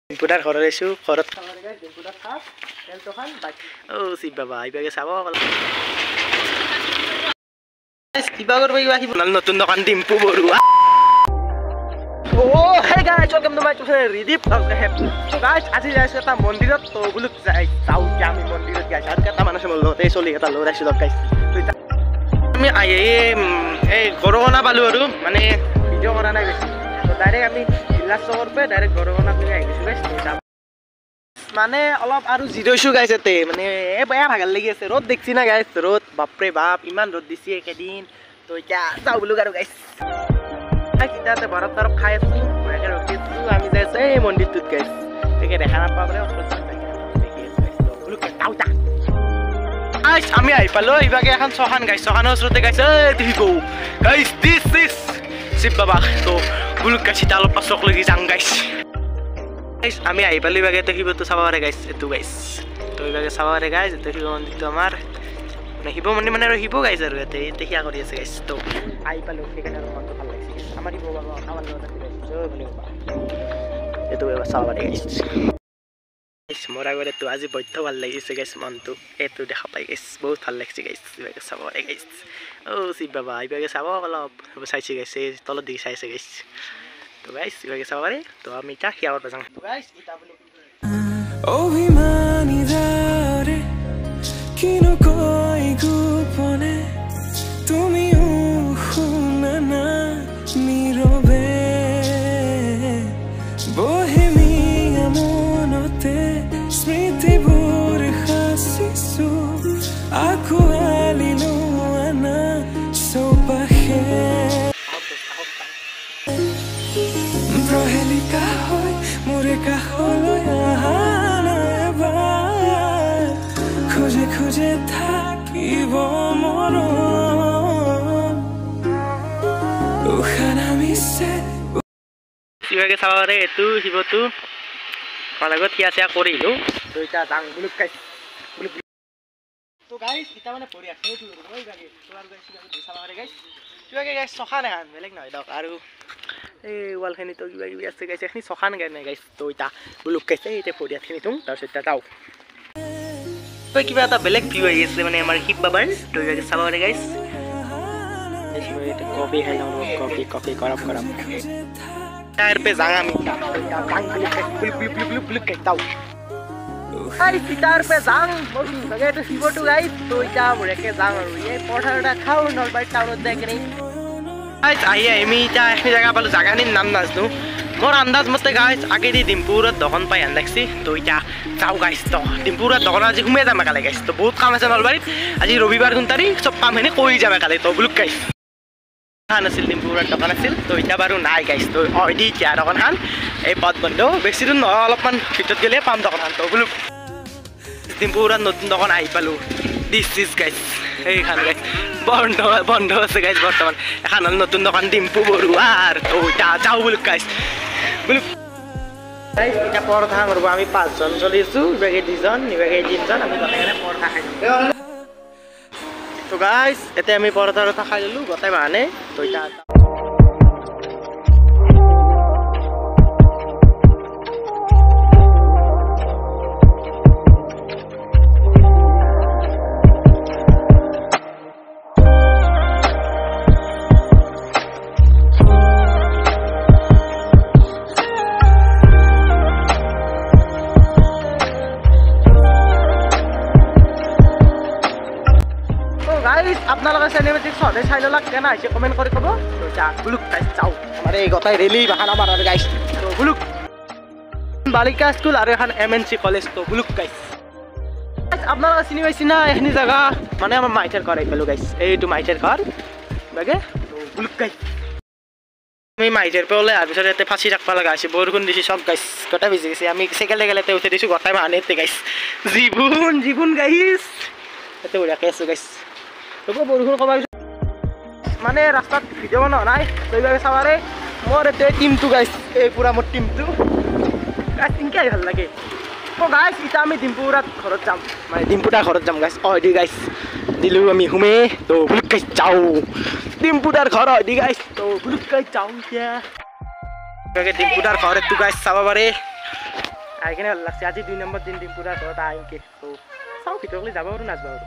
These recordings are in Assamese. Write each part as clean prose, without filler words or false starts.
ডিম্পুদাৰ ঘৰত আহিছোঁ ঘৰত খাবলৈ গাইছ ডিম্পুদাৰ খাপ তেলটো খান বাইক শিৱ বাবা এইভাগে চাব কিবা কৰিব আহিব নতুন দোকান Dimpu Barua hey guys welcome to my channel Ridip so guys আজি যাইছো এটা মন্দিৰত তো বুলুক যাই যাও আমি মন্দিৰত গাইছ আৰু এটা মানুহ লগতে চলি এটা লৰাইছো লগ গাইছ তো আমি এই গৰগনা পালো আৰু মানে ভিডিঅ' কৰা নাই বেছি তো ডাইৰেক্ট আমি জিলা চহৰ পে ডাইৰেক্ট গৰগনা পিনে আহিছো গাইছ মানে অলপ আৰু জিৰৈছো গাইছ এতে মানে বেয়া ভাগৰ লাগি আছে ৰ'দ দেখছি না গাইছ ৰ'দ বাপৰে বাপ ইমান ৰ'দ দিছে একেদিন তো এতিয়া যাও বুলুক আৰু গাইছ কিতাতে বৰফ তৰফ খাই আছো বঢ়িয়াকে ৰখি আছো আমি যাইছো এই মন্দিৰটোত গাইছ একে দেখা নাপাবলৈ আমি আহি পালো ইভাগে এখন চখান গাইছ চখানৰ ওচৰতে গাইছ গাইছ দিছ ইজ শিৱ বাবা তো বুলুক গাইছ এতিয়া অলপ পাছক লাগি যাম গাইছ আমি আহি পালো ইভাগে তো শিৱটো চাব পাৰে গাইছ এইটো গাইছ তো ইভাগে চাব পাৰে গাইছ এইটো শিৱ মন্দিৰটো আমাৰ শিৱ মন্দিৰ মানে আৰু শিৱ গাইছ আৰু ইয়াতে সেয়া কৰি আছে গাইছ তো আহি পালো সেইকাৰণে আৰু মনটো ভাল লাগিছে আমাৰ শিৱ বাবা আমাৰ লগত জয় বুলি ক'বা এইটো এবাৰ চাব পাৰে গাইছ মোৰ আগত এইটো আজি বৈধ্য ভাল লাগিছে গাইছ মনটো এইটো দেখা পাই গাইছ বহুত ভাল লাগিছে গাইছ ইভাগে চাব পাৰে গাইছ শিৱ বাবা ইভাগে চাব অলপ চাইছে গাইছে তলত দি চাইছে গাইছ তো গাইছ ইভাগে চাব পাৰে তো আমি এতিয়া সেয়া কৰিব যাওঁ তো গাইছ ইটা বুলি অভিমানী ৰে কিনো কই গোপনে তুমিও শুনা না নীৰবে বহেমিয়া মনতে স্মৃতিবোৰ সাঁচিছো আকুৱালিলো আনা চৌপাশে প্ৰহেলিকা হৈ মোৰে কাষলৈ অহা এবাৰ খোজে খোজে থাকিব মৰম উশাহ নামিছে ইভাগে চাব পাৰে এইটো শিৱটো আমাৰ লগত থিয়া চিয়া কৰিলোঁ তো এতিয়া যাং বুলুক গাইছ তো গাইছ এতিয়া মানে পৰি আছে ইভাগে চাব পাৰে গাইছ ইভাগে গাইছ চখান এখন বেলেগ নহয় দক আৰু এই ৱালখিনিতো কিবা কিবি আছে গাইছ এইখিনি চখান নাই গাইছ তো এতিয়া বুলুক গাইছে এতিয়া পৰি আছেখিনি তুম তাৰপিছত এতিয়া যাওঁ তো কিবা এটা বেলেগ ভিউ আহি আছে মানে আমাৰ শিৱ বাবাৰ তো ইভাগে চাব পাৰে গাইছ কফি খাই লওঁ কফি গৰম গৰম টায়াৰ पे जागा আমি যাওঁ টায়াৰ पे যাওঁ এইটো শিৱটো গাইছ তো এতিয়া বঢ়িয়াকৈ যাওঁ আৰু এই পৰঠা এটা খাওঁ নলবাৰী টাউনত যায় কিনে আহি আমি এতিয়া এইখিনি জেগা পালোঁ জেগাখিনিৰ নাম নাজানো মোৰ আন্দাজ মতে গাইছ আগেদি ডিম্পুৰত দোকান পাই আন লাগছি তো এতিয়া যাওঁ গাইছ তো ডিম্পুৰত দোকান আজি সোমাই যাম একালে গাইছ তো বহুত কাম আছে নলবাৰীত আজি ৰবিবাৰ 2 তাৰিখ চব কামখিনি কৰি যাম একালে তো বুলুক গাইছ খান আছিল ডিম্পুৰৰ দোকান আছিল তো এতিয়া বাৰু নাই গাইছ তো দি এতিয়া দোকানখন এই পথ বন্ধ বেছি দূৰ নহয় অলপমান ভিতৰত গ'লে পাম দোকানখন তো বোলো ডিম্পুৰত নতুন দোকান আহি পালোঁ দিছ ইজ গাইছ এইখন গাইছ বন্ধ আছে গাইছ বৰ্তমান এখন হ'ল নতুন দোকান ডিম্পু বৰুৱাৰ তো এতিয়া যাওঁ বোলো গাইছ বোলো এতিয়া পৰঠা কৰিব আমি 5 জন চলি আছোঁ ইভাগে 2 জন ইভাগে 3 জন আমি গোটেইখিনি পৰঠা খাই তো গাইছ এতিয়া আমি পৰঠা খাই ল'লোঁ গোটেই মানে তো এতিয়া আপোনালোকে চিনেমেটিক সদায় চাই ল'লা কেনে আহিছে কমেণ্ট কৰি ক'ব তো যা বুলুক গাইছ যাওঁ আমাৰ এই গোটেই ৰেলি বাহানা মাৰাৰ গাইছ তো বুলুক বালিকা স্কুল আৰু এখন MNC কলেজ তো বুলুক গাইছ আপোনালোকে চিনি পাইছে না এইখিনি জেগা মানে আমাৰ মাইথাৰ ঘৰ আহি পালোঁ গাইছ এইটো মাইথাৰ ঘৰ বাগে তো বুলুক গাইছ আমি মাইথাৰ পৰা ওলাই অহাৰ পিছত ইয়াতে ফাঁচি ৰাখিব লগা হৈছে বৰষুণ দিছে চব গাইছ গোটেই ভিজি গৈছে আমি চেকেলে উঠাই দিছোঁ গোটেই মানে ইয়াতে গাইছ জীৱন গাইছ ইয়াতে বঢ়িয়াকৈ আছোঁ গাইছ বৰষুণ কমাই মানে ৰাস্তাত ভিডিঅ' বনোৱা নাই তো ইভাগে চাবাৰে মোৰ এতিয়া টিমটো গাইছ এই পুৰা মোৰ টিমটো গাইছ ইনকাই ভাল লাগে তো গাইছ এতিয়া আমি ডিম্পুৰাত ঘৰত যাম মানে ডিম্পুদাৰ ঘৰত যাম গাইছ দি গাইছ দিলোঁ আমি সোমে তো বুলুক গাইছ যাওঁ ডিম্পুদাৰ ঘৰ দি গাইছ তো বুলুক গাইছ যাওঁ এতিয়া ডিম্পুদাৰ ঘৰ এইটো গাইছ চাব পাৰে খাই কিনে ভাল লাগছে আজি 2 নম্বৰ দিন ডিম্পুদাৰ ঘৰত আহিমকে তো চাওঁ ভিতৰলৈ যাব আৰু নাযাব আৰু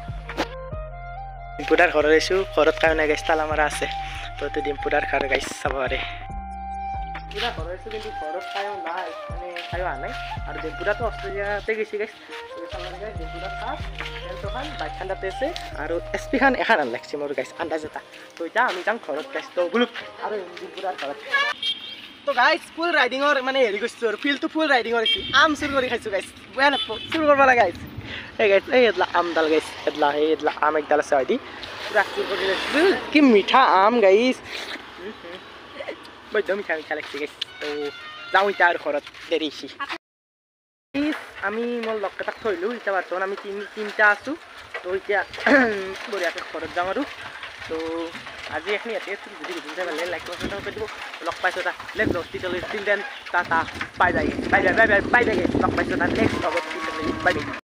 ডিম্পুদাৰ ঘৰত আহিছোঁ ঘৰত কাৰণে গাইছ তালা মাৰা আছে তো এইটো ডিম্পুদাৰ ঘৰ গাইছ চাব পাৰে ডিম্পুদাৰ ঘৰত আহিছোঁ কিন্তু ঘৰত কায়ো নাই মানে কায়ো অহা নাই আৰু ডিম্পুদাটো অষ্ট্ৰেলিয়াতে গৈছে গাইছ ডিম্পুদাৰ খাপ তেলটোখান বাইকখান তাতে আছে আৰু এছপিখান এখন আন লাগছে মোৰ গাইছ আন্দাজ এটা তো এতিয়া আমি যাম ঘৰত গাইছ তো বুলুক আৰু ডিম্পুদাৰ ঘৰত তো গাইছ ফুল ৰাইডিঙৰ মানে হেৰি কৰিছোঁ আৰু ফিল্ডটো ফুল ৰাইডিঙৰ আহিছোঁ আম চুৰ কৰি খাইছোঁ গাইছ বেয়া নাপাব চুৰ কৰিব লাগে গাইছ এই গাইছ এই এডলা আমডাল গাইছ এডলা আম একডাল আছে হয়দি পুৰা চুৰ কৰি লৈছোঁ কি মিঠা আম গাইছ বৈদ্য মিঠা মিঠা লাগিছে গাইছ তো যাওঁ এতিয়া আৰু ঘৰত দেৰি হৈছে আমি মোৰ লগকেইটাক থৈলোঁ এতিয়া বৰ্তমান আমি তিনিটা আছোঁ তো এতিয়া বঢ়িয়াকৈ ঘৰত যাওঁ আৰু তো আজি এখিনি ইয়াতে আছোঁ যদি ভিডিঅ' চাই ভাল লাগে লাইক কৰিব দিব লগ পাইছোঁ এটা let still then ta-ta bye bye লগ পাইছোঁ এটা নেক্সট হ'ব বাই বাই